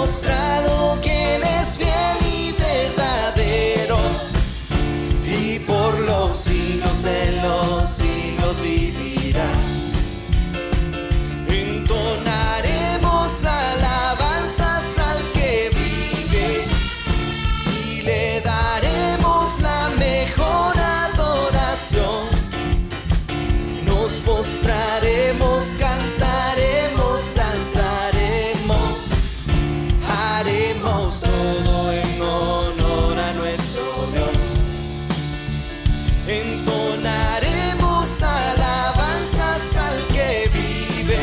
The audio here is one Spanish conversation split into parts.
mostrado que Él es fiel y verdadero, y por los siglos de los siglos vivirá. Entonaremos alabanzas al que vive y le daremos la mejor adoración. Nos postraremos, cantaremos, danzaremos, haremos todo en honor a nuestro Dios. Entonaremos alabanzas al que vive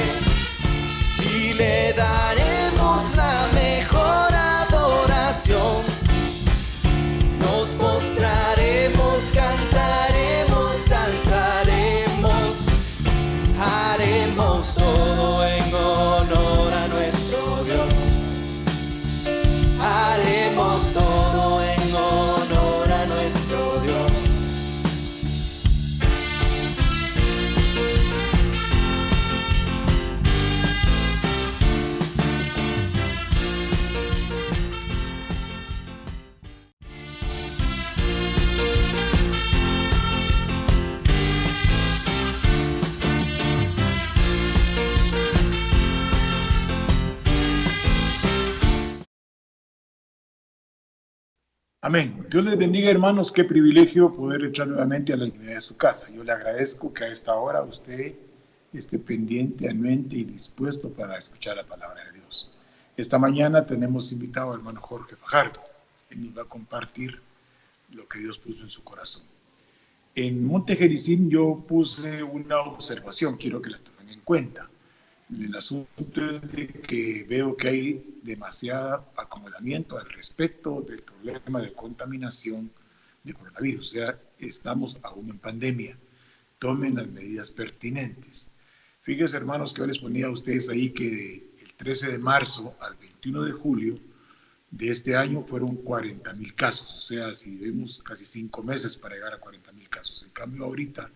y le daremos la mejor adoración. Nos postraremos, cantaremos, danzaremos, haremos todo en honor a nuestro Dios. Haremos todo en honor a nuestro Dios. Amén. Dios les bendiga, hermanos. Qué privilegio poder echar nuevamente a la intimidad de su casa. Yo le agradezco que a esta hora usted esté pendiente, anuente y dispuesto para escuchar la palabra de Dios. Esta mañana tenemos invitado al hermano Jorge Fajardo. Él nos va a compartir lo que Dios puso en su corazón. En Monte Gerizim yo puse una observación, quiero que la tomen en cuenta. El asunto es de que veo que hay demasiado acomodamiento al respecto del problema de contaminación de coronavirus. O sea, estamos aún en pandemia. Tomen las medidas pertinentes. Fíjense, hermanos, que yo les ponía a ustedes ahí que el 13 de marzo al 21 de julio de este año fueron 40,000 casos. O sea, si vemos casi 5 meses para llegar a 40,000 casos. En cambio, ahorita,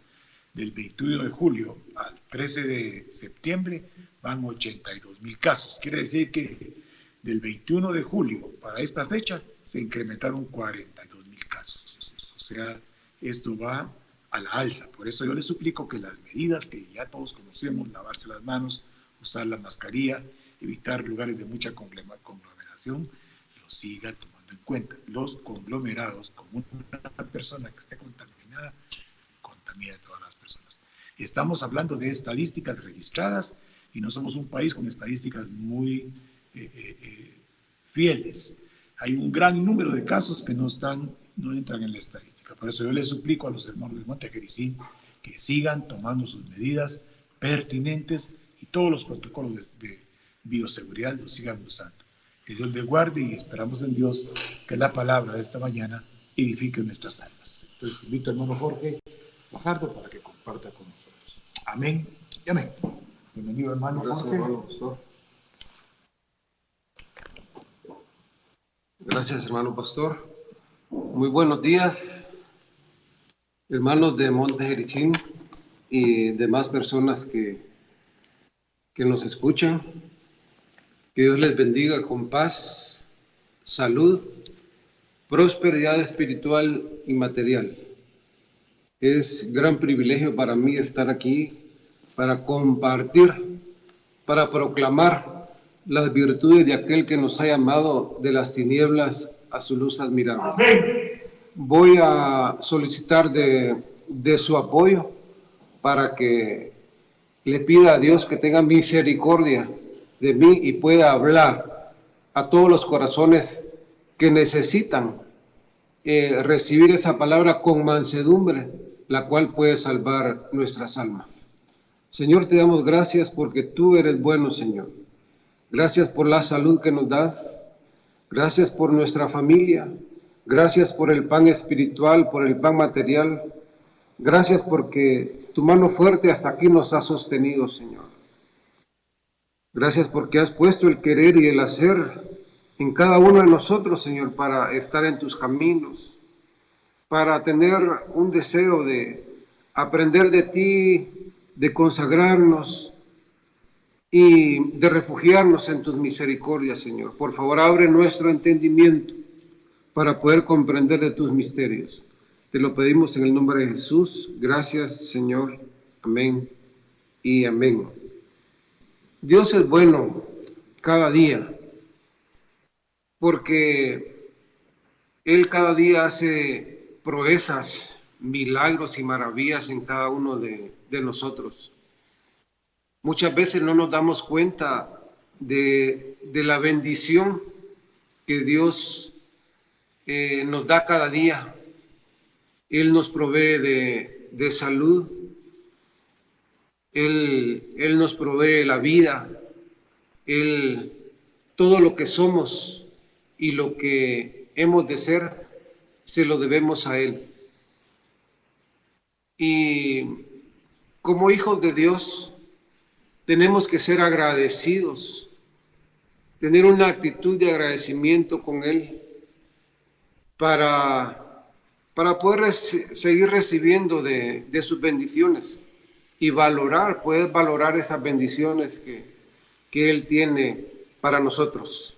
del 21 de julio al 13 de septiembre, van 82,000 casos. Quiere decir que del 21 de julio para esta fecha se incrementaron 42,000 casos. O sea, esto va a la alza. Por eso yo les suplico que las medidas que ya todos conocemos, lavarse las manos, usar la mascarilla, evitar lugares de mucha conglomeración, lo sigan tomando en cuenta. Los conglomerados, como una persona que esté contaminada, contamina a todas las personas. Estamos hablando de estadísticas registradas y no somos un país con estadísticas muy fieles. Hay un gran número de casos que no entran en la estadística. Por eso yo les suplico a los hermanos del Monte Gerizim que sigan tomando sus medidas pertinentes y todos los protocolos de bioseguridad los sigan usando. Que Dios les guarde y esperamos en Dios que la palabra de esta mañana edifique nuestras almas. Entonces invito al hermano Jorge Fajardo para que comparta con nosotros. Amén y amén. Bienvenido, hermano. Gracias, Jorge. hermano pastor. Gracias, hermano pastor. Muy buenos días, hermanos de Monte Gerizim y demás personas que nos escuchan. Que Dios les bendiga con paz, salud, prosperidad espiritual y material. Es gran privilegio para mí estar aquí para compartir, para proclamar las virtudes de aquel que nos ha llamado de las tinieblas a su luz admirable. Amén. Voy a solicitar de su apoyo para que le pida a Dios que tenga misericordia de mí y pueda hablar a todos los corazones que necesitan recibir esa palabra con mansedumbre, la cual puede salvar nuestras almas. Señor, te damos gracias porque tú eres bueno, Señor. Gracias por la salud que nos das. Gracias por nuestra familia. Gracias por el pan espiritual, por el pan material. Gracias porque tu mano fuerte hasta aquí nos ha sostenido, Señor. Gracias porque has puesto el querer y el hacer en cada uno de nosotros, Señor, para estar en tus caminos, para tener un deseo de aprender de ti, de consagrarnos, y de refugiarnos en tus misericordias, Señor. Por favor, abre nuestro entendimiento para poder comprender de tus misterios. Te lo pedimos en el nombre de Jesús. Gracias, Señor. Amén y amén. Dios es bueno cada día, porque Él cada día hace proezas, milagros y maravillas en cada uno de nosotros. Muchas veces no nos damos cuenta de la bendición que Dios nos da cada día. Él nos provee de salud, Él nos provee la vida, todo lo que somos y lo que hemos de ser, se lo debemos a Él. Y como hijos de Dios, tenemos que ser agradecidos, tener una actitud de agradecimiento con Él para poder seguir recibiendo de sus bendiciones y poder valorar esas bendiciones que Él tiene para nosotros.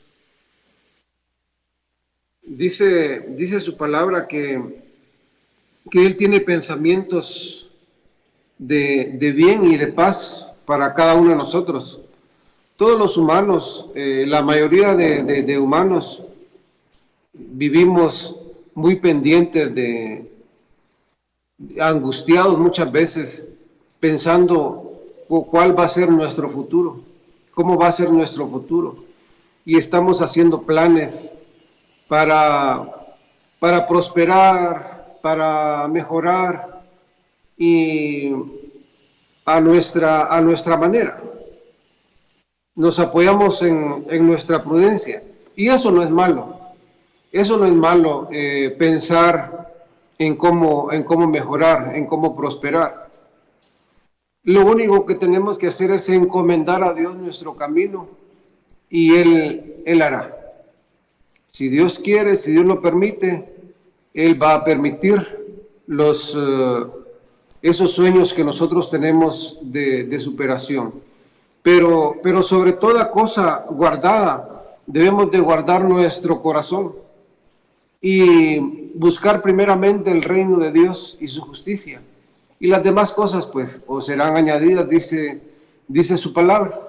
Dice su palabra que Él tiene pensamientos de bien y de paz para cada uno de nosotros. Todos los humanos, la mayoría de humanos, vivimos muy pendientes angustiados muchas veces, pensando cuál va a ser nuestro futuro, cómo va a ser nuestro futuro. Y estamos haciendo planes para prosperar, para mejorar y a nuestra manera. Nos apoyamos en nuestra prudencia y eso no es malo. Eso no es malo, pensar en cómo mejorar, en cómo prosperar. Lo único que tenemos que hacer es encomendar a Dios nuestro camino y Él hará. Si Dios quiere, si Dios lo permite, Él va a permitir esos sueños que nosotros tenemos de superación. Pero sobre toda cosa guardada, debemos de guardar nuestro corazón y buscar primeramente el reino de Dios y su justicia. Y las demás cosas, pues, os serán añadidas, dice su palabra,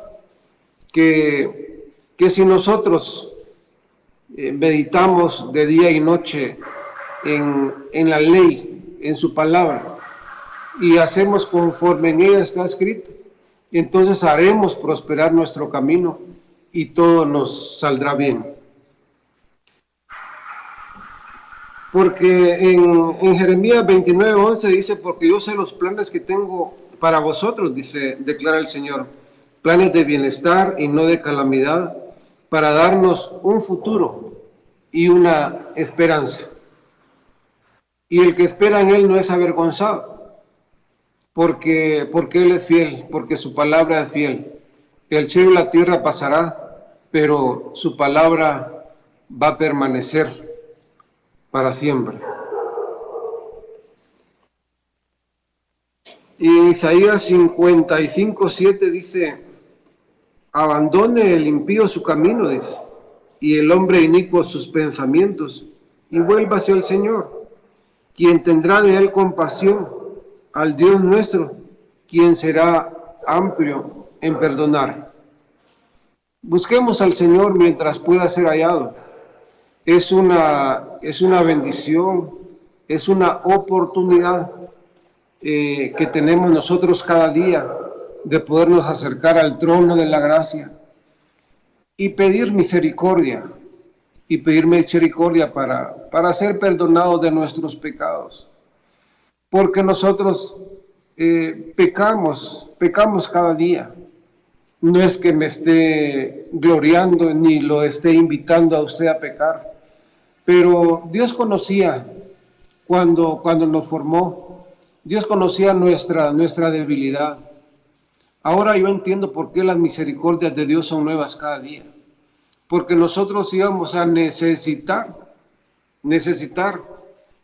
que si nosotros meditamos de día y noche en la ley, en su palabra, y hacemos conforme en ella está escrito, entonces haremos prosperar nuestro camino y todo nos saldrá bien. Porque en Jeremías 29:11 dice, porque yo sé los planes que tengo para vosotros, declara el Señor, planes de bienestar y no de calamidad, para darnos un futuro y una esperanza. Y el que espera en Él no es avergonzado, porque Él es fiel, porque su palabra es fiel. El cielo y la tierra pasará, pero su palabra va a permanecer para siempre. Y Isaías 55:7 dice, abandone el impío su camino, dice, y el hombre inicuo sus pensamientos, y vuélvase al Señor, quien tendrá de él compasión, al Dios nuestro, quien será amplio en perdonar. Busquemos al Señor mientras pueda ser hallado. Es una bendición, es una oportunidad que tenemos nosotros cada día de podernos acercar al trono de la gracia y pedir misericordia para ser perdonados de nuestros pecados. Porque nosotros pecamos cada día. No es que me esté gloriando ni lo esté invitando a usted a pecar, pero Dios conocía cuando nos formó, Dios conocía nuestra debilidad. Ahora yo entiendo por qué las misericordias de Dios son nuevas cada día, porque nosotros íbamos a necesitar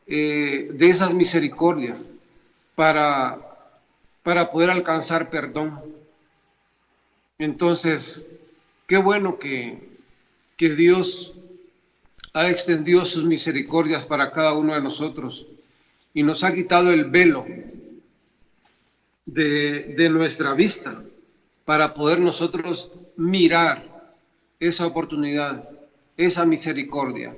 de esas misericordias para poder alcanzar perdón. Entonces, qué bueno que Dios ha extendido sus misericordias para cada uno de nosotros y nos ha quitado el velo de nuestra vista para poder nosotros mirar esa oportunidad, esa misericordia.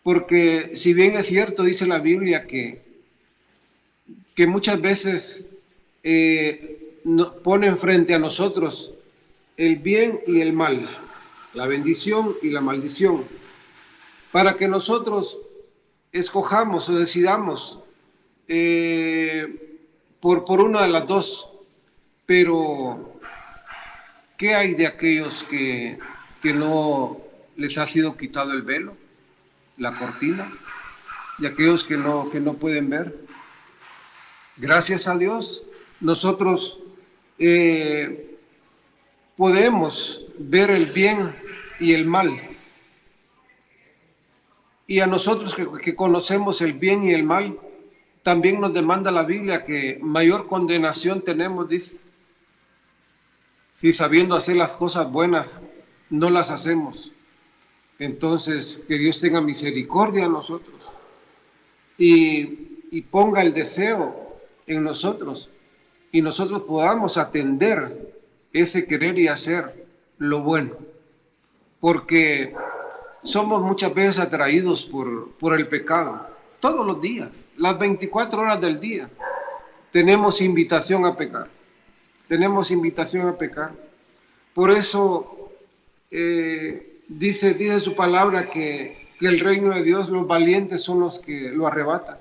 Porque si bien es cierto, dice la Biblia, que muchas veces ponen frente a nosotros el bien y el mal, la bendición y la maldición, para que nosotros escojamos o decidamos por una de las dos. Pero ¿qué hay de aquellos que no les ha sido quitado el velo, la cortina, de aquellos que no pueden ver? Gracias a Dios, nosotros podemos ver el bien y el mal. Y a nosotros que conocemos el bien y el mal, también nos demanda la Biblia que mayor condenación tenemos, dice, si sabiendo hacer las cosas buenas no las hacemos. Entonces, que Dios tenga misericordia a nosotros y ponga el deseo en nosotros y nosotros podamos atender ese querer y hacer lo bueno, porque somos muchas veces atraídos por el pecado. Todos los días, las 24 horas del día, tenemos invitación a pecar. Tenemos invitación a pecar. Por eso dice su palabra que el reino de Dios, los valientes son los que lo arrebatan.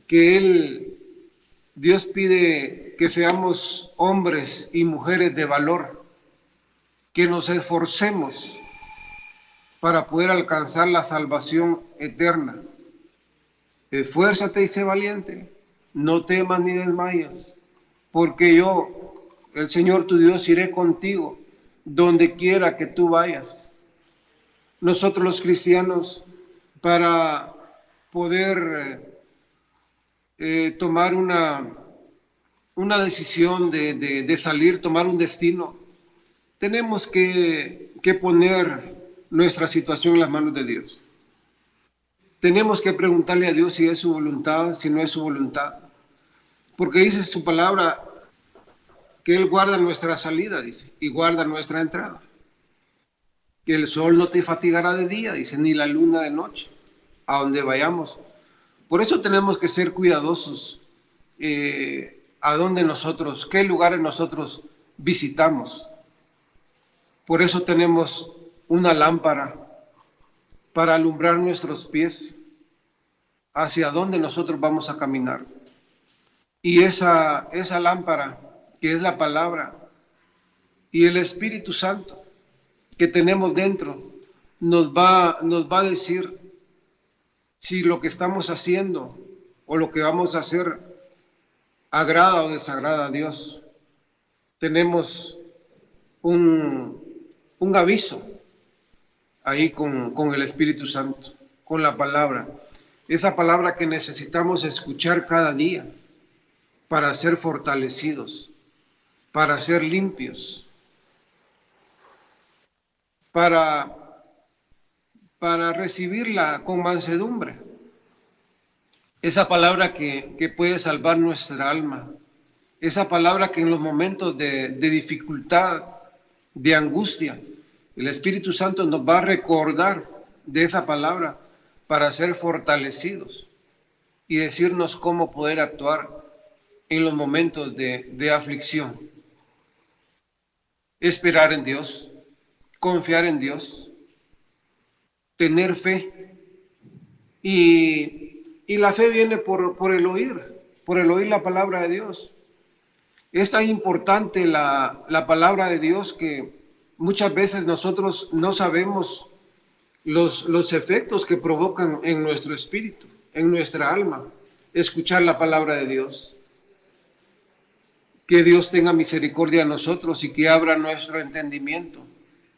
Que Dios pide que seamos hombres y mujeres de valor, que nos esforcemos para poder alcanzar la salvación eterna. Esfuérzate y sé valiente, no temas ni desmayes, porque yo, el Señor tu Dios, iré contigo donde quiera que tú vayas. Nosotros los cristianos, para poder tomar una decisión de salir, tomar un destino, tenemos que poner nuestra situación en las manos de Dios. Tenemos que preguntarle a Dios si es su voluntad, si no es su voluntad. Porque dice su palabra que Él guarda nuestra salida, dice, y guarda nuestra entrada. Que el sol no te fatigará de día, dice, ni la luna de noche, a donde vayamos. Por eso tenemos que ser cuidadosos a dónde nosotros, qué lugares nosotros visitamos. Por eso tenemos una lámpara para alumbrar nuestros pies hacia dónde nosotros vamos a caminar. Y esa lámpara, que es la palabra, y el Espíritu Santo que tenemos dentro, nos va a decir si lo que estamos haciendo o lo que vamos a hacer agrada o desagrada a Dios. Tenemos un aviso ahí con el Espíritu Santo, con la palabra. Esa palabra que necesitamos escuchar cada día para ser fortalecidos, para ser limpios, para recibirla con mansedumbre. Esa palabra que puede salvar nuestra alma. Esa palabra que en los momentos de dificultad, de angustia, el Espíritu Santo nos va a recordar de esa palabra para ser fortalecidos y decirnos cómo poder actuar en los momentos de aflicción. Esperar en Dios, confiar en Dios, tener fe. Y la fe viene por el oír la palabra de Dios. Es tan importante la palabra de Dios que muchas veces nosotros no sabemos los efectos que provocan en nuestro espíritu, en nuestra alma, escuchar la palabra de Dios. Que Dios tenga misericordia de nosotros y que abra nuestro entendimiento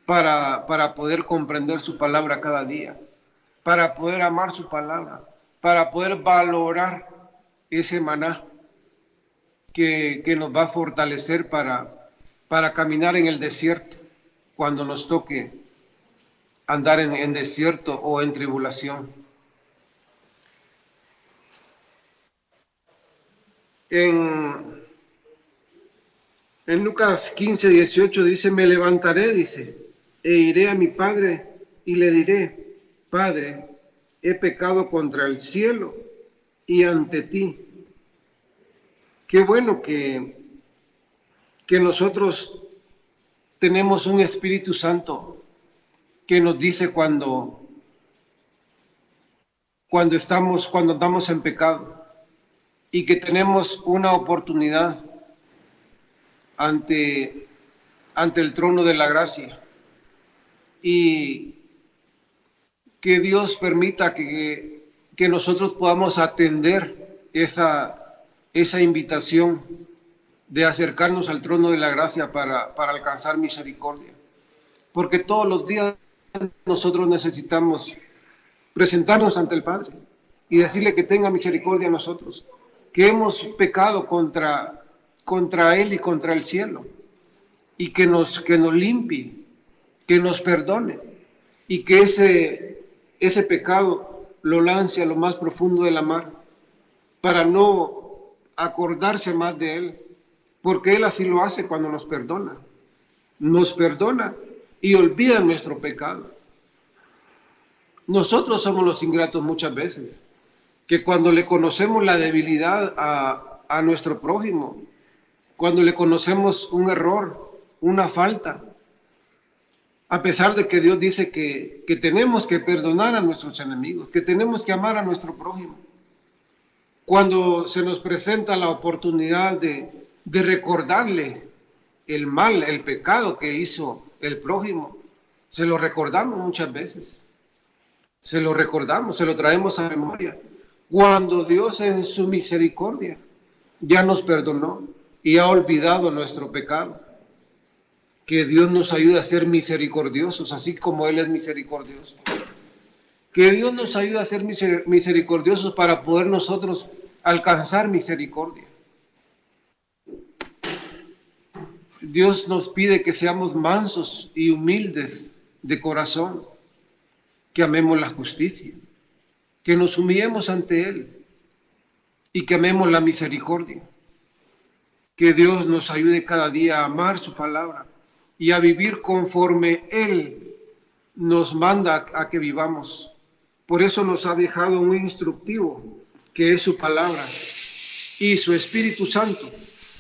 para poder comprender su palabra cada día, para poder amar su palabra, para poder valorar ese maná que nos va a fortalecer para para caminar en el desierto cuando nos toque andar en desierto o en tribulación. En Lucas 15:18 dice, me levantaré, dice, e iré a mi padre y le diré, Padre, he pecado contra el cielo y ante ti. Qué bueno que nosotros tenemos un Espíritu Santo que nos dice cuando andamos en pecado, y que tenemos una oportunidad ante el trono de la gracia, y que Dios permita que nosotros podamos atender esa invitación de acercarnos al trono de la gracia para alcanzar misericordia. Porque todos los días nosotros necesitamos presentarnos ante el Padre y decirle que tenga misericordia a nosotros, que hemos pecado contra Él y contra el cielo, y que nos limpie, que nos perdone, y que ese pecado lo lance a lo más profundo de la mar, para no acordarse más de Él, porque Él así lo hace cuando nos perdona y olvida nuestro pecado. Nosotros somos los ingratos muchas veces, que cuando le conocemos la debilidad a nuestro prójimo, cuando le conocemos un error, una falta, a pesar de que Dios dice que tenemos que perdonar a nuestros enemigos, que tenemos que amar a nuestro prójimo, cuando se nos presenta la oportunidad de recordarle el mal, el pecado que hizo el prójimo, se lo recordamos muchas veces. Se lo recordamos, se lo traemos a memoria. Cuando Dios en su misericordia ya nos perdonó y ha olvidado nuestro pecado. Que Dios nos ayude a ser misericordiosos, así como Él es misericordioso. Que Dios nos ayude a ser misericordiosos para poder nosotros alcanzar misericordia. Dios nos pide que seamos mansos y humildes de corazón, que amemos la justicia, que nos humillemos ante Él y que amemos la misericordia. Que Dios nos ayude cada día a amar su palabra y a vivir conforme Él nos manda a que vivamos. Por eso nos ha dejado un instructivo, que es su palabra, y su Espíritu Santo,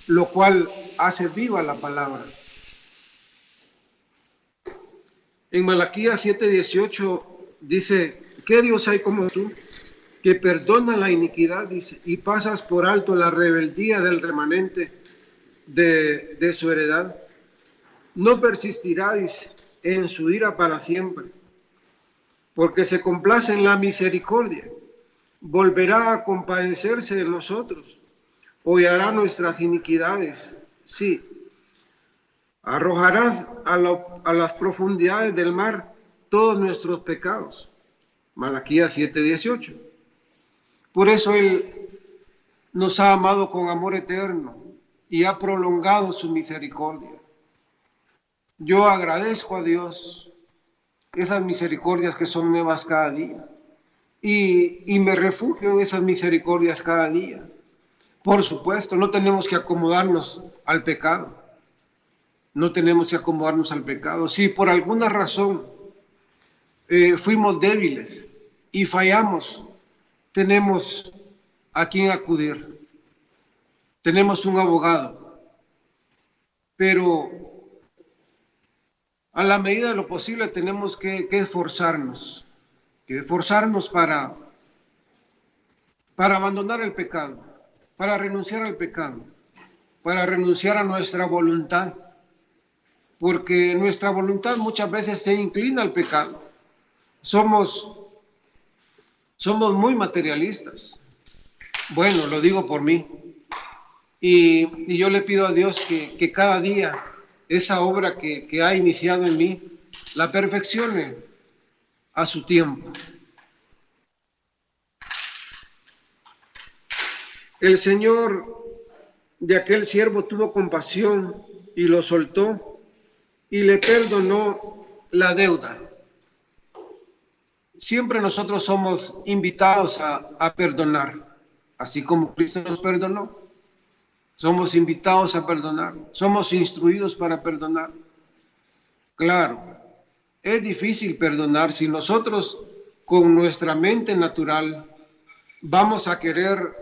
lo cual hace viva la palabra. En Malaquías 7:18 dice, ¿qué Dios hay como tú, que perdona la iniquidad, dice, y pasas por alto la rebeldía del remanente de su heredad? No persistirá, dice, en su ira para siempre, porque se complace en la misericordia, volverá a compadecerse de nosotros, hollará nuestras iniquidades, sí, arrojarás a las profundidades del mar todos nuestros pecados. Malaquías 7:18. Por eso Él nos ha amado con amor eterno y ha prolongado su misericordia. Yo agradezco a Dios esas misericordias que son nuevas cada día, y me refugio en esas misericordias cada día. Por supuesto, no tenemos que acomodarnos al pecado. No tenemos que acomodarnos al pecado. Si por alguna razón fuimos débiles y fallamos, tenemos a quien acudir. Tenemos un abogado. Pero a la medida de lo posible tenemos que esforzarnos. Para abandonar el pecado, para renunciar al pecado, para renunciar a nuestra voluntad. Porque nuestra voluntad muchas veces se inclina al pecado. Somos muy materialistas. Bueno, lo digo por mí. Y yo le pido a Dios que cada día esa obra que ha iniciado en mí, la perfeccione a su tiempo. El Señor de aquel siervo tuvo compasión y lo soltó y le perdonó la deuda. Siempre nosotros somos invitados a perdonar, así como Cristo nos perdonó. Somos invitados a perdonar, somos instruidos para perdonar. Claro, es difícil perdonar si nosotros con nuestra mente natural vamos a querer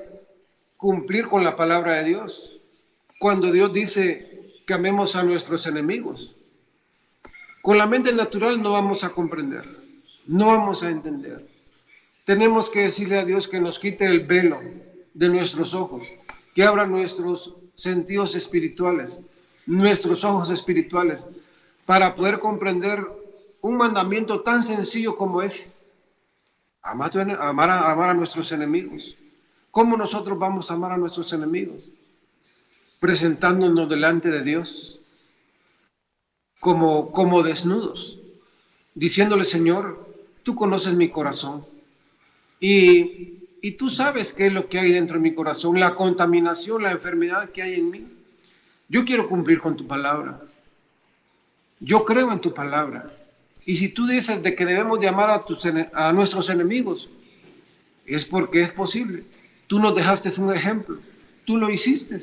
cumplir con la palabra de Dios. Cuando Dios dice que amemos a nuestros enemigos, con la mente natural no vamos a comprender, no vamos a entender. Tenemos que decirle a Dios que nos quite el velo de nuestros ojos, que abra nuestros sentidos espirituales, nuestros ojos espirituales, para poder comprender un mandamiento tan sencillo como ese: amar a nuestros enemigos. ¿Cómo nosotros vamos a amar a nuestros enemigos? Presentándonos delante de Dios como desnudos, diciéndole: Señor, tú conoces mi corazón y tú sabes qué es lo que hay dentro de mi corazón, la contaminación, la enfermedad que hay en mí. Yo quiero cumplir con tu palabra. Yo creo en tu palabra. Y si tú dices de que debemos de amar a nuestros enemigos, es porque es posible. Tú nos dejaste un ejemplo. Tú lo hiciste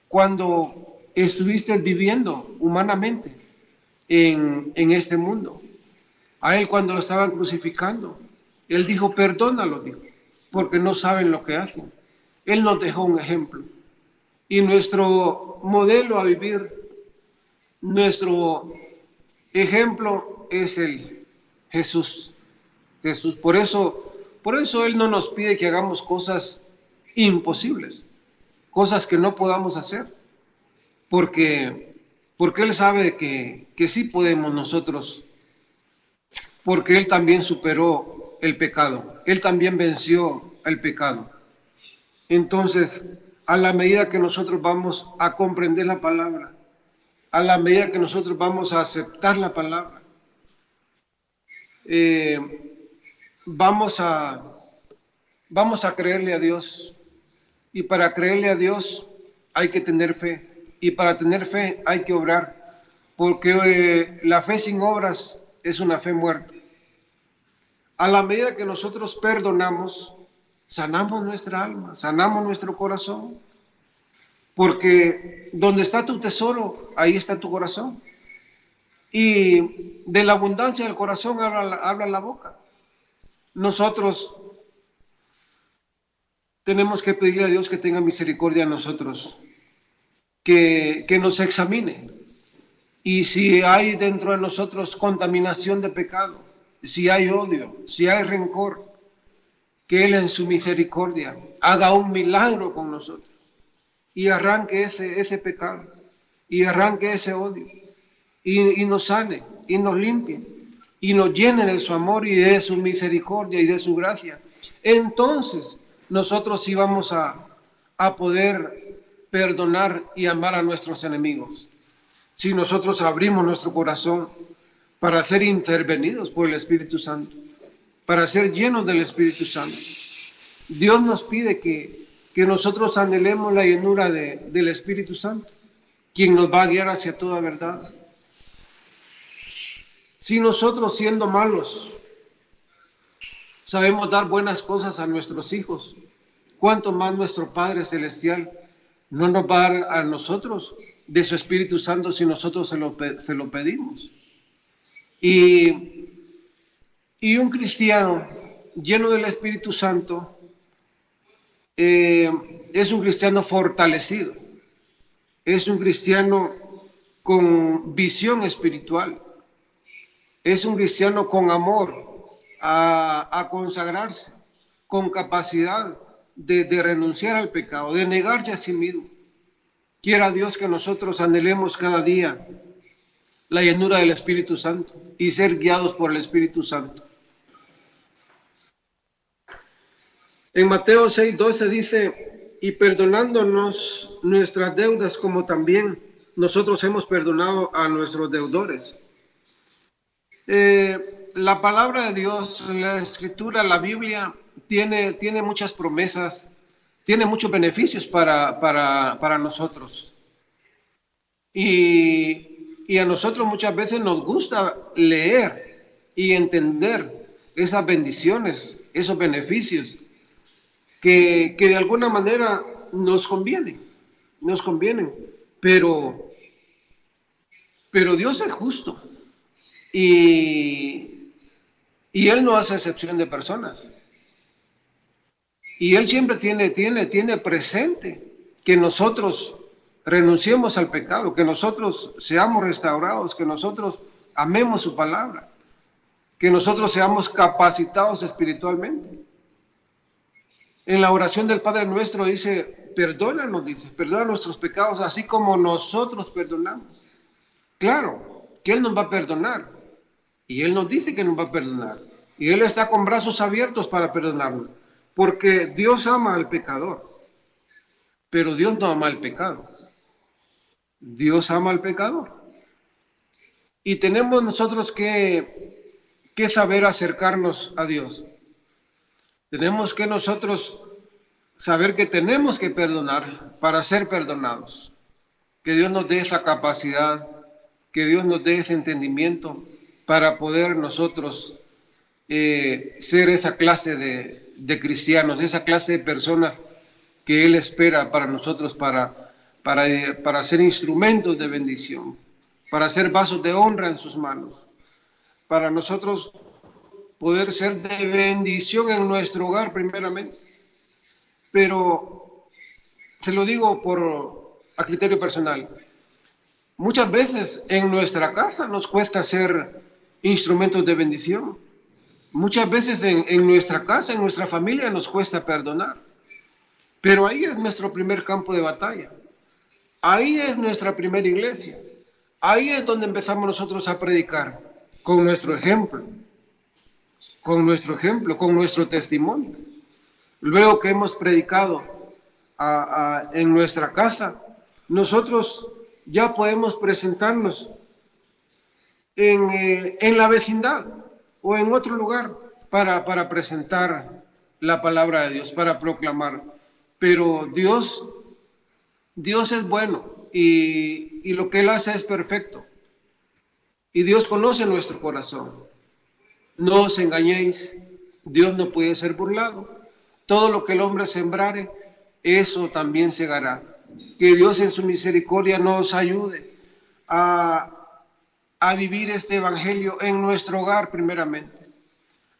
cuando estuviste viviendo humanamente en este mundo. A él, cuando lo estaban crucificando, él dijo: perdónalo, dijo, porque no saben lo que hacen. Él nos dejó un ejemplo. Y nuestro modelo a vivir, nuestro ejemplo es el Jesús. Jesús. Por eso Él no nos pide que hagamos cosas imposibles, cosas que no podamos hacer, porque Él sabe que sí podemos nosotros, porque Él también superó el pecado, Él también venció el pecado. Entonces, a la medida que nosotros vamos a comprender la palabra, a la medida que nosotros vamos a aceptar la palabra, vamos a creerle a Dios. Y para creerle a Dios hay que tener fe. Y para tener fe hay que obrar. Porque la fe sin obras es una fe muerta. A la medida que nosotros perdonamos, sanamos nuestra alma, sanamos nuestro corazón. Porque donde está tu tesoro, ahí está tu corazón. Y de la abundancia del corazón habla la boca. Nosotros tenemos que pedirle a Dios que tenga misericordia a nosotros, que nos examine. Y si hay dentro de nosotros contaminación de pecado, si hay odio, si hay rencor, que Él en su misericordia haga un milagro con nosotros y arranque ese pecado, y arranque ese odio, y nos sane, y nos limpie, y nos llene de su amor y de su misericordia y de su gracia. Entonces nosotros sí vamos a poder perdonar y amar a nuestros enemigos. Si nosotros abrimos nuestro corazón para ser intervenidos por el Espíritu Santo, para ser llenos del Espíritu Santo. Dios nos pide que nosotros anhelemos la llenura del Espíritu Santo, quien nos va a guiar hacia toda verdad. Si nosotros, siendo malos, sabemos dar buenas cosas a nuestros hijos, ¿cuánto más nuestro Padre Celestial no nos va a dar a nosotros de su Espíritu Santo si nosotros se lo pedimos? Y un cristiano lleno del Espíritu Santo es un cristiano fortalecido, es un cristiano con visión espiritual, es un cristiano con amor a consagrarse, con capacidad de renunciar al pecado, de negarse a sí mismo. Quiera Dios que nosotros anhelemos cada día la llenura del Espíritu Santo y ser guiados por el Espíritu Santo. En Mateo 6:12 dice: y perdonándonos nuestras deudas como también nosotros hemos perdonado a nuestros deudores. La palabra de Dios, la Escritura, la Biblia, tiene muchas promesas, tiene muchos beneficios para nosotros. Y a nosotros muchas veces nos gusta leer y entender esas bendiciones, esos beneficios que de alguna manera nos convienen, pero Dios es justo y Él no hace excepción de personas. Y Él siempre tiene presente que nosotros renunciemos al pecado, que nosotros seamos restaurados, que nosotros amemos su palabra, que nosotros seamos capacitados espiritualmente. En la oración del Padre Nuestro dice, perdona nuestros pecados, así como nosotros perdonamos. Claro, que Él nos va a perdonar. Y Él nos dice que nos va a perdonar. Y Él está con brazos abiertos para perdonarnos. Porque Dios ama al pecador. Pero Dios no ama al pecado. Dios ama al pecador. Y tenemos nosotros que saber acercarnos a Dios. Tenemos que nosotros saber que tenemos que perdonar para ser perdonados. Que Dios nos dé esa capacidad, que Dios nos dé ese entendimiento para poder nosotros ser esa clase de cristianos, esa clase de personas que Él espera para nosotros, para ser instrumentos de bendición, para ser vasos de honra en sus manos, para nosotros poder ser de bendición en nuestro hogar primeramente. Pero se lo digo a criterio personal, muchas veces en nuestra casa nos cuesta ser instrumentos de bendición. Muchas veces en nuestra casa, en nuestra familia nos cuesta perdonar. Pero ahí es nuestro primer campo de batalla. Ahí es nuestra primera iglesia. Ahí es donde empezamos nosotros a predicar, con nuestro ejemplo, con nuestro testimonio. Luego que hemos predicado en nuestra casa, nosotros ya podemos presentarnos en la vecindad o en otro lugar para presentar la palabra de Dios, para proclamar. Pero Dios es bueno y lo que Él hace es perfecto. Y Dios conoce nuestro corazón. No os engañéis, Dios no puede ser burlado. Todo lo que el hombre sembrare, eso también segará. Que Dios en su misericordia nos ayude a vivir este evangelio en nuestro hogar primeramente,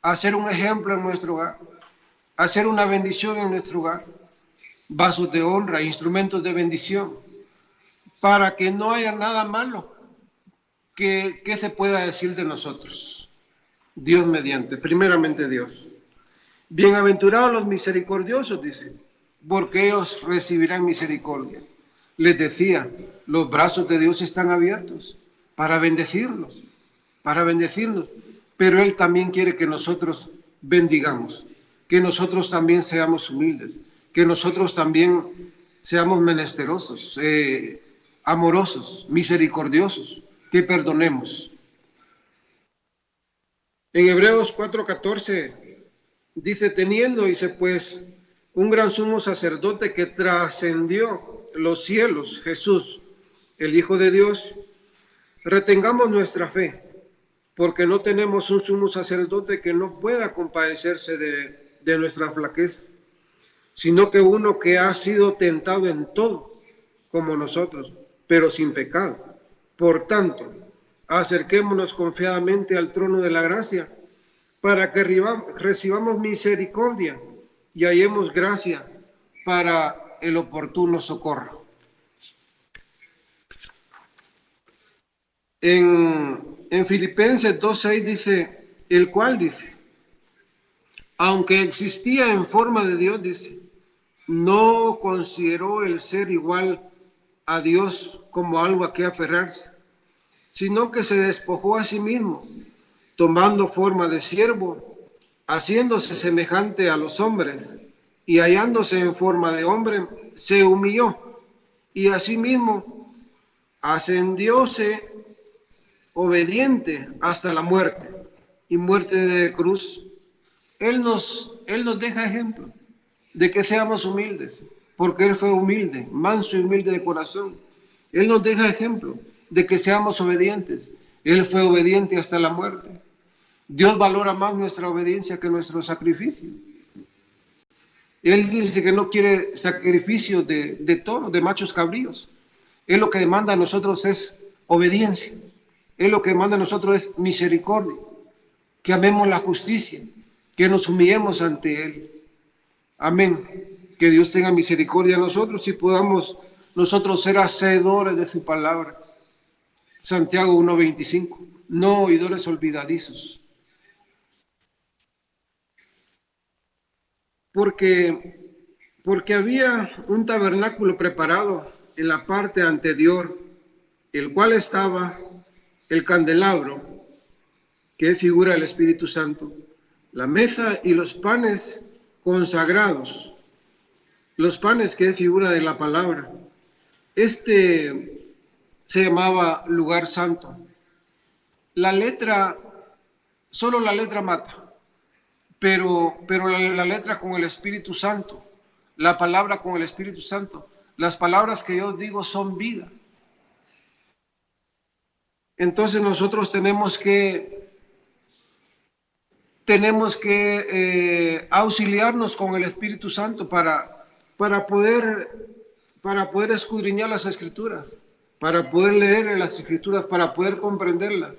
a ser un ejemplo en nuestro hogar, a ser una bendición en nuestro hogar, vasos de honra, instrumentos de bendición, para que no haya nada malo que se pueda decir de nosotros. Dios mediante, primeramente Dios. Bienaventurados los misericordiosos, dice, porque ellos recibirán misericordia. Les decía, los brazos de Dios están abiertos para bendecirnos, pero Él también quiere que nosotros bendigamos, que nosotros también seamos humildes, que nosotros también seamos menesterosos, amorosos, misericordiosos, que perdonemos. En Hebreos 4:14 dice, teniendo, dice pues, un gran sumo sacerdote que trascendió los cielos, Jesús, el Hijo de Dios, retengamos nuestra fe, porque no tenemos un sumo sacerdote que no pueda compadecerse de nuestra flaqueza, sino que uno que ha sido tentado en todo, como nosotros, pero sin pecado. Por tanto, acerquémonos confiadamente al trono de la gracia, para que recibamos misericordia y hallemos gracia para el oportuno socorro. En Filipenses 2:6 dice, el cual dice, aunque existía en forma de Dios, dice, no consideró el ser igual a Dios como algo a que aferrarse, sino que se despojó a sí mismo, tomando forma de siervo, haciéndose semejante a los hombres, y hallándose en forma de hombre, se humilló, y asimismo ascendióse obediente hasta la muerte, y muerte de cruz. Él nos deja ejemplo de que seamos humildes, porque Él fue humilde, manso y humilde de corazón, Él nos deja ejemplo de que seamos obedientes. Él fue obediente hasta la muerte. Dios valora más nuestra obediencia que nuestro sacrificio. Él dice que no quiere sacrificios de toros, de machos cabríos. Él lo que demanda a nosotros es obediencia. Él lo que demanda a nosotros es misericordia, que amemos la justicia, que nos humillemos ante Él. Amén. Que Dios tenga misericordia de nosotros y podamos nosotros ser hacedores de su palabra. Santiago 1:25. No oidores olvidadizos. Porque había un tabernáculo preparado en la parte anterior, el cual estaba el candelabro, que figura el Espíritu Santo, la mesa y los panes consagrados, los panes que es figura de la palabra. Este se llamaba lugar santo. La letra, solo la letra mata. Pero la letra con el Espíritu Santo, la palabra con el Espíritu Santo, las palabras que yo digo son vida. Entonces nosotros tenemos que auxiliarnos con el Espíritu Santo para poder escudriñar las Escrituras, para poder leer en las Escrituras, para poder comprenderlas.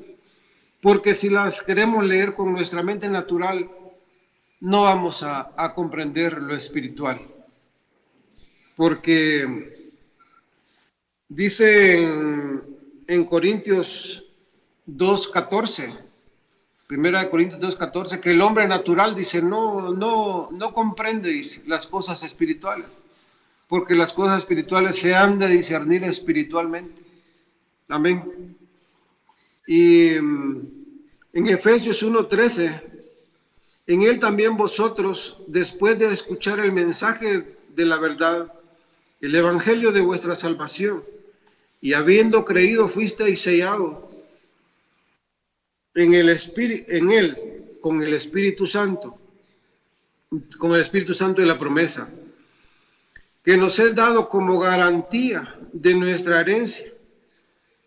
Porque si las queremos leer con nuestra mente natural, no vamos a comprender lo espiritual. Porque dice en Corintios 2:14, 1 Corintios 2:14, que el hombre natural, dice, no comprende, dice, las cosas espirituales, porque las cosas espirituales se han de discernir espiritualmente. Amén. Y en Efesios 1:13, en él también vosotros, después de escuchar el mensaje de la verdad, el evangelio de vuestra salvación, y habiendo creído, fuisteis sellados en él, con el Espíritu Santo de la promesa, que nos es dado como garantía de nuestra herencia,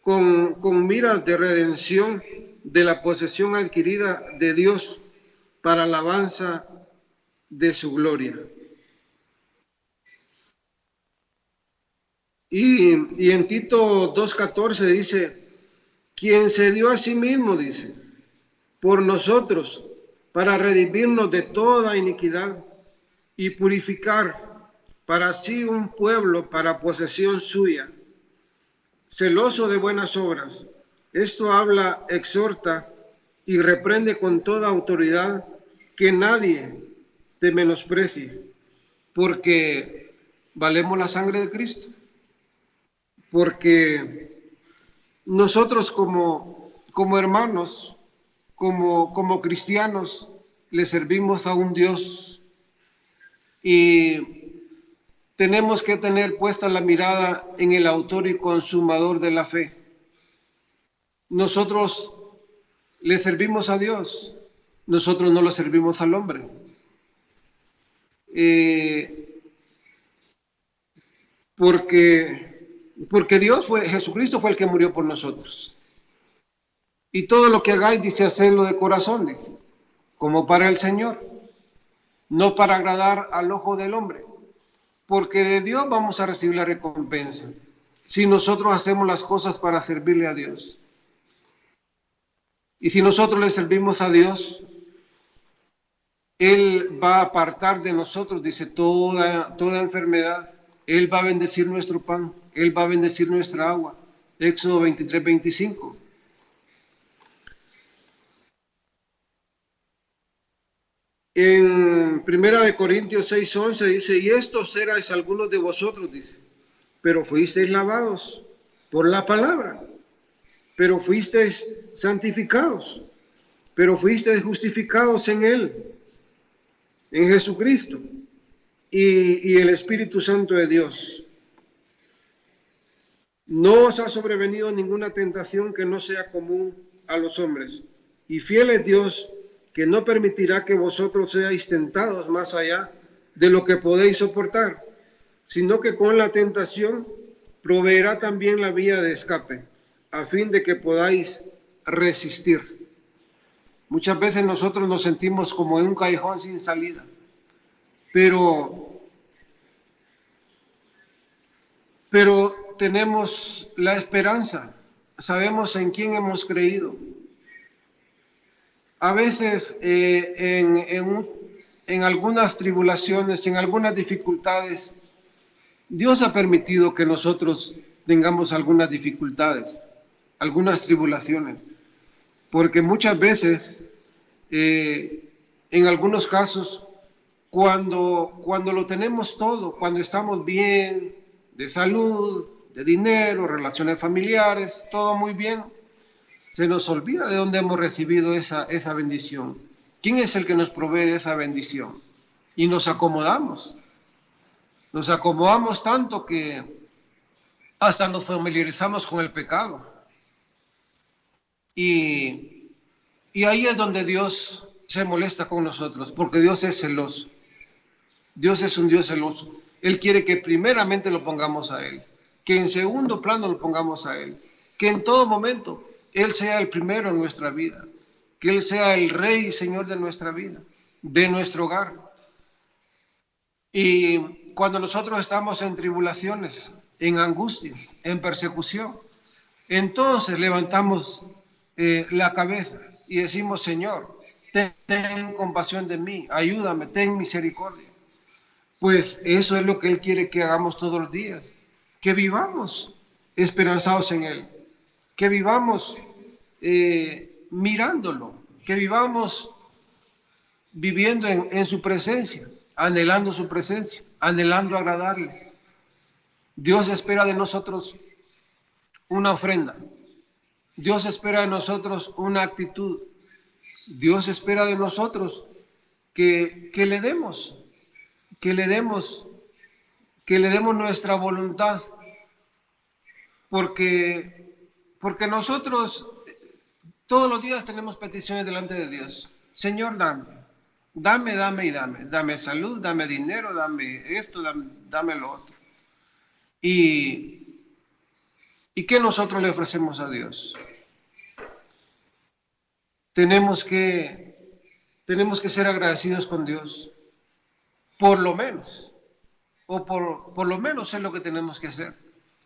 con miras de redención de la posesión adquirida de Dios, para alabanza de su gloria. Y en Tito 2:14 dice, quien se dio a sí mismo, dice, por nosotros, para redimirnos de toda iniquidad y purificar para sí un pueblo para posesión suya, celoso de buenas obras. Esto habla, exhorta y reprende con toda autoridad, que nadie te menosprecie, porque valemos la sangre de Cristo. Porque nosotros como hermanos, como cristianos, le servimos a un Dios y tenemos que tener puesta la mirada en el autor y consumador de la fe. Nosotros le servimos a Dios. Nosotros no lo servimos al hombre. Porque Jesucristo fue el que murió por nosotros. Y todo lo que hagáis, dice, hacedlo de corazón, dice, como para el Señor, no para agradar al ojo del hombre, porque de Dios vamos a recibir la recompensa, si nosotros hacemos las cosas para servirle a Dios. Y si nosotros le servimos a Dios, Él va a apartar de nosotros, dice, toda enfermedad. Él va a bendecir nuestro pan, Él va a bendecir nuestra agua. Éxodo 23:25. En 1 Corintios 6:11 dice, y estos erais algunos de vosotros, dice, pero fuisteis lavados por la palabra, pero fuisteis santificados, pero fuisteis justificados en Él, en Jesucristo, y el Espíritu Santo de Dios. No os ha sobrevenido ninguna tentación que no sea común a los hombres, y fiel es Dios, que no permitirá que vosotros seáis tentados más allá de lo que podéis soportar, sino que con la tentación proveerá también la vía de escape, a fin de que podáis resistir. Muchas veces nosotros nos sentimos como en un callejón sin salida, pero tenemos la esperanza, sabemos en quién hemos creído. A veces en algunas tribulaciones, en algunas dificultades, Dios ha permitido que nosotros tengamos algunas dificultades, algunas tribulaciones, porque muchas veces, en algunos casos, cuando lo tenemos todo, cuando estamos bien, de salud, de dinero, relaciones familiares, todo muy bien, se nos olvida de dónde hemos recibido esa bendición. ¿Quién es el que nos provee esa bendición? Y nos acomodamos tanto que hasta nos familiarizamos con el pecado. Y ahí es donde Dios se molesta con nosotros, porque Dios es celoso. Dios es un Dios celoso. Él quiere que primeramente lo pongamos a Él, que en segundo plano lo pongamos a Él, que en todo momento Él sea el primero en nuestra vida, que Él sea el Rey y Señor de nuestra vida, de nuestro hogar. Y cuando nosotros estamos en tribulaciones, en angustias, en persecución, entonces levantamos la cabeza y decimos: Señor, ten compasión de mí, ayúdame, ten misericordia. Pues eso es lo que Él quiere que hagamos todos los días, que vivamos esperanzados en Él, que vivamos mirándolo, que vivamos viviendo en su presencia, anhelando su presencia, anhelando agradarle. Dios espera de nosotros una ofrenda. Dios espera de nosotros una actitud. Dios espera de nosotros que le demos nuestra voluntad, porque nosotros todos los días tenemos peticiones delante de Dios. Señor, dame salud, dame dinero, dame esto, dame lo otro. ¿Y qué nosotros le ofrecemos a Dios? Tenemos que ser agradecidos con Dios, por lo menos, o por lo menos es lo que tenemos que hacer,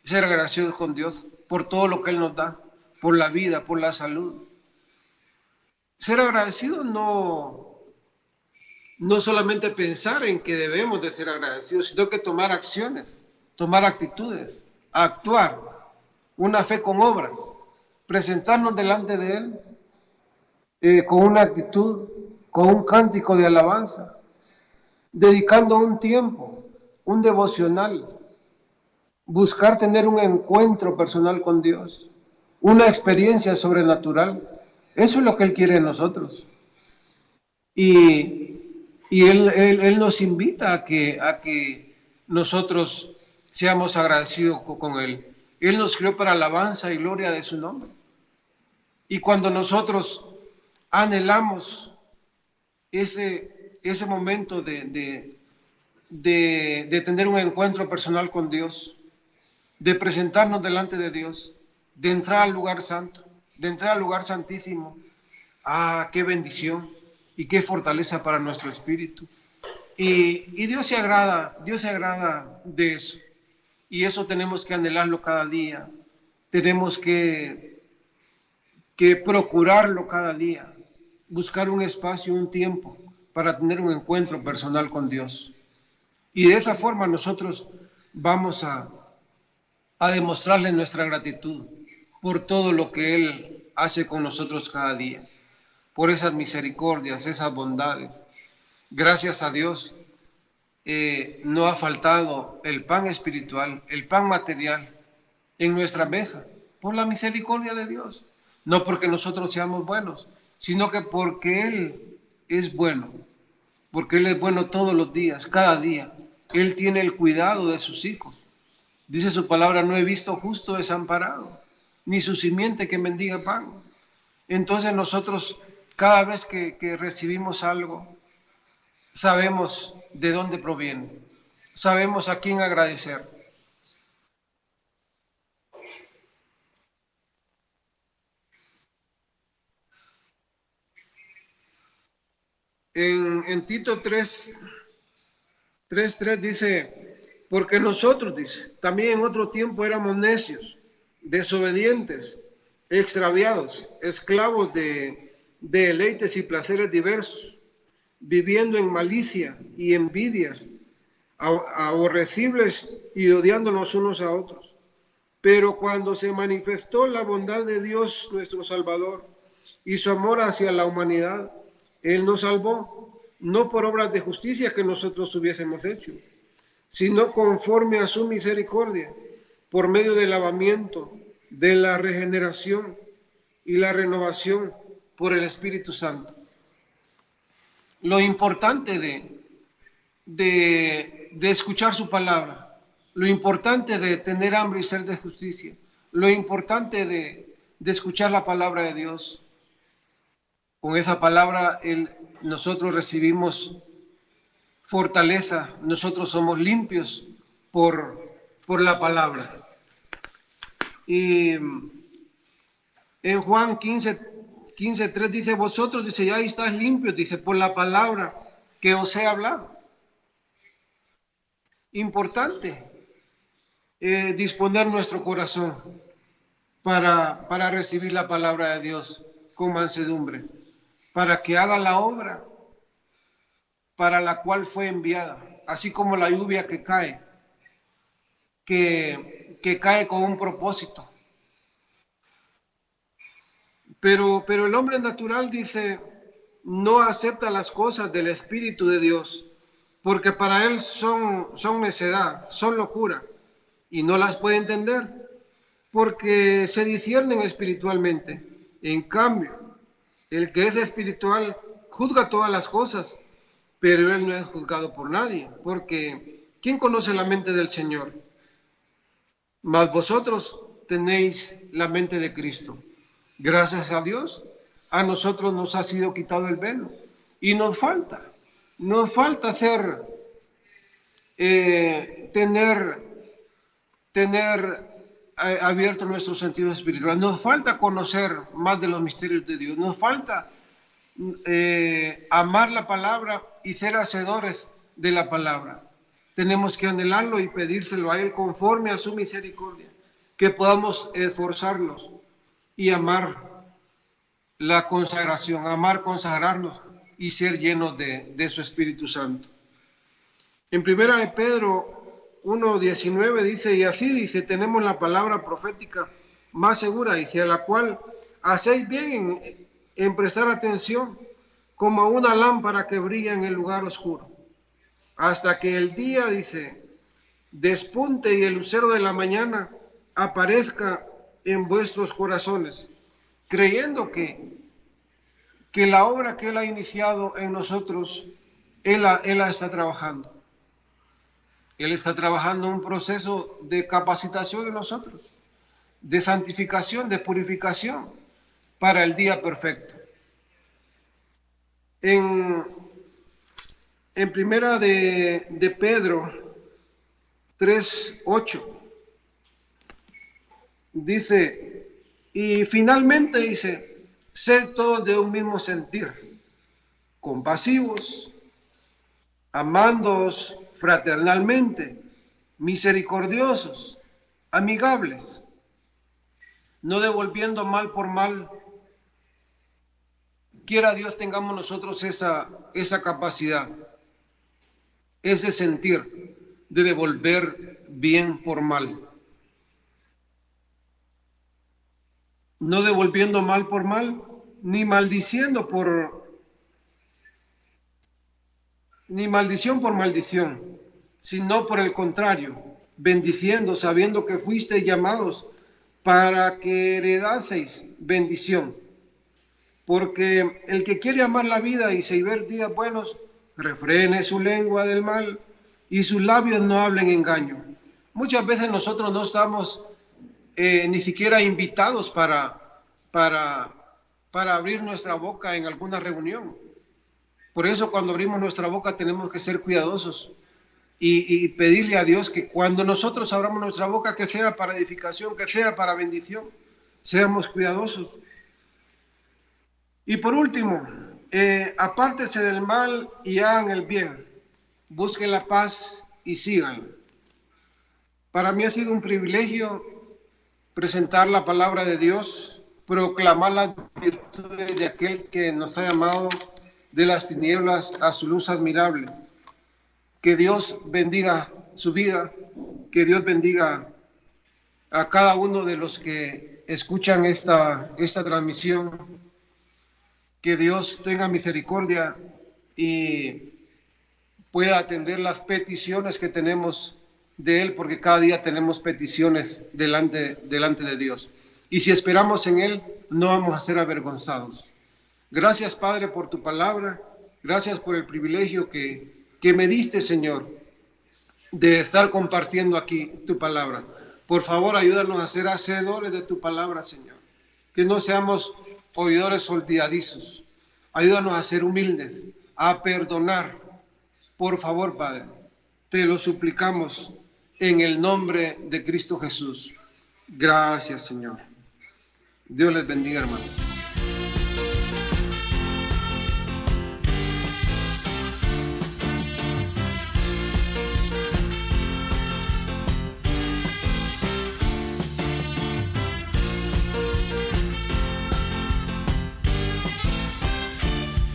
ser agradecidos con Dios por todo lo que Él nos da, por la vida, por la salud. Ser agradecidos no solamente pensar en que debemos de ser agradecidos, sino que tomar acciones, tomar actitudes, actuar, una fe con obras, presentarnos delante de Él con una actitud, con un cántico de alabanza, dedicando un tiempo, un devocional, buscar tener un encuentro personal con Dios, una experiencia sobrenatural. Eso es lo que Él quiere de nosotros. Y Él nos invita a que nosotros seamos agradecidos con Él. Él nos creó para alabanza y gloria de su nombre. Y cuando nosotros anhelamos ese momento de tener un encuentro personal con Dios, de presentarnos delante de Dios, de entrar al lugar santo, de entrar al lugar santísimo, qué bendición y qué fortaleza para nuestro espíritu. Y Dios se agrada de eso. Y eso tenemos que anhelarlo cada día. Tenemos que procurarlo cada día. Buscar un espacio, un tiempo para tener un encuentro personal con Dios. Y de esa forma nosotros vamos a demostrarle nuestra gratitud por todo lo que Él hace con nosotros cada día, por esas misericordias, esas bondades. Gracias a Dios no ha faltado el pan espiritual, el pan material en nuestra mesa, por la misericordia de Dios. No porque nosotros seamos buenos, sino que porque Él es bueno, porque Él es bueno todos los días, cada día. Él tiene el cuidado de sus hijos. Dice su palabra: no he visto justo desamparado, ni su simiente que mendiga pan. Entonces nosotros, cada vez que recibimos algo, sabemos de dónde proviene, sabemos a quién agradecer. En Tito 3:3 dice, porque nosotros, dice, también en otro tiempo éramos necios, desobedientes, extraviados, esclavos de deleites y placeres diversos, viviendo en malicia y envidias, aborrecibles y odiándonos unos a otros. Pero cuando se manifestó la bondad de Dios nuestro Salvador y su amor hacia la humanidad, Él nos salvó, no por obras de justicia que nosotros hubiésemos hecho, sino conforme a su misericordia, por medio del lavamiento, de la regeneración y la renovación por el Espíritu Santo. Lo importante de escuchar su palabra, lo importante de tener hambre y sed de justicia, lo importante de escuchar la palabra de Dios. Con esa palabra nosotros recibimos fortaleza, nosotros somos limpios por la palabra. Y en Juan 15:3 dice, vosotros, dice, ya estáis limpios, dice, por la palabra que os he hablado. Importante disponer nuestro corazón para recibir la palabra de Dios con mansedumbre, para que haga la obra para la cual fue enviada, así como la lluvia que cae con un propósito. Pero el hombre natural, dice, no acepta las cosas del Espíritu de Dios, porque para él son necedad, son locura, y no las puede entender, porque se disciernen espiritualmente. En cambio, el que es espiritual juzga todas las cosas, pero él no es juzgado por nadie, porque ¿quién conoce la mente del Señor? Mas vosotros tenéis la mente de Cristo. Gracias a Dios, a nosotros nos ha sido quitado el velo, y nos falta tener abierto nuestros sentidos espirituales, nos falta conocer más de los misterios de Dios, nos falta amar la palabra y ser hacedores de la palabra. Tenemos que anhelarlo y pedírselo a Él conforme a su misericordia, que podamos esforzarnos y amar la consagración, consagrarnos y ser llenos de su Espíritu Santo. En 1 de Pedro 1:19 dice, y así dice, tenemos la palabra profética más segura, dice, a la cual hacéis bien en prestar atención, como una lámpara que brilla en el lugar oscuro, hasta que el día, dice, despunte y el lucero de la mañana aparezca en vuestros corazones, creyendo que la obra que Él ha iniciado en nosotros, Él la está trabajando. Él está trabajando un proceso de capacitación en nosotros, de santificación, de purificación, para el día perfecto. En primera de Pedro 3:8 dice, y finalmente dice, sed todos de un mismo sentir, compasivos, amándoos fraternalmente, misericordiosos, amigables, no devolviendo mal por mal. Quiera Dios tengamos nosotros esa capacidad, ese sentir de devolver bien por mal. No devolviendo mal por mal, ni maldición por maldición, sino por el contrario, bendiciendo, sabiendo que fuisteis llamados para que heredaseis bendición. Porque el que quiere amar la vida y ver días buenos, refrene su lengua del mal y sus labios no hablen engaño. Muchas veces nosotros no estamos ni siquiera invitados para abrir nuestra boca en alguna reunión. Por eso cuando abrimos nuestra boca tenemos que ser cuidadosos y pedirle a Dios que cuando nosotros abramos nuestra boca, que sea para edificación, que sea para bendición, seamos cuidadosos. Y por último, apártense del mal y hagan el bien, busquen la paz y síganla. Para mí ha sido un privilegio presentar la palabra de Dios, proclamar las virtudes de aquel que nos ha llamado de las tinieblas a su luz admirable. Que Dios bendiga su vida, que Dios bendiga a cada uno de los que escuchan esta transmisión, que Dios tenga misericordia y pueda atender las peticiones que tenemos de Él, porque cada día tenemos peticiones delante de Dios. Y si esperamos en Él, no vamos a ser avergonzados. Gracias, Padre, por tu palabra. Gracias por el privilegio que me diste, Señor, de estar compartiendo aquí tu palabra. Por favor, ayúdanos a ser hacedores de tu palabra, Señor. Que no seamos oidores olvidadizos. Ayúdanos a ser humildes, a perdonar. Por favor, Padre, te lo suplicamos en el nombre de Cristo Jesús. Gracias, Señor. Dios les bendiga, hermanos.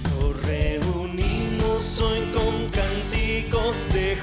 Nos reunimos hoy con cánticos de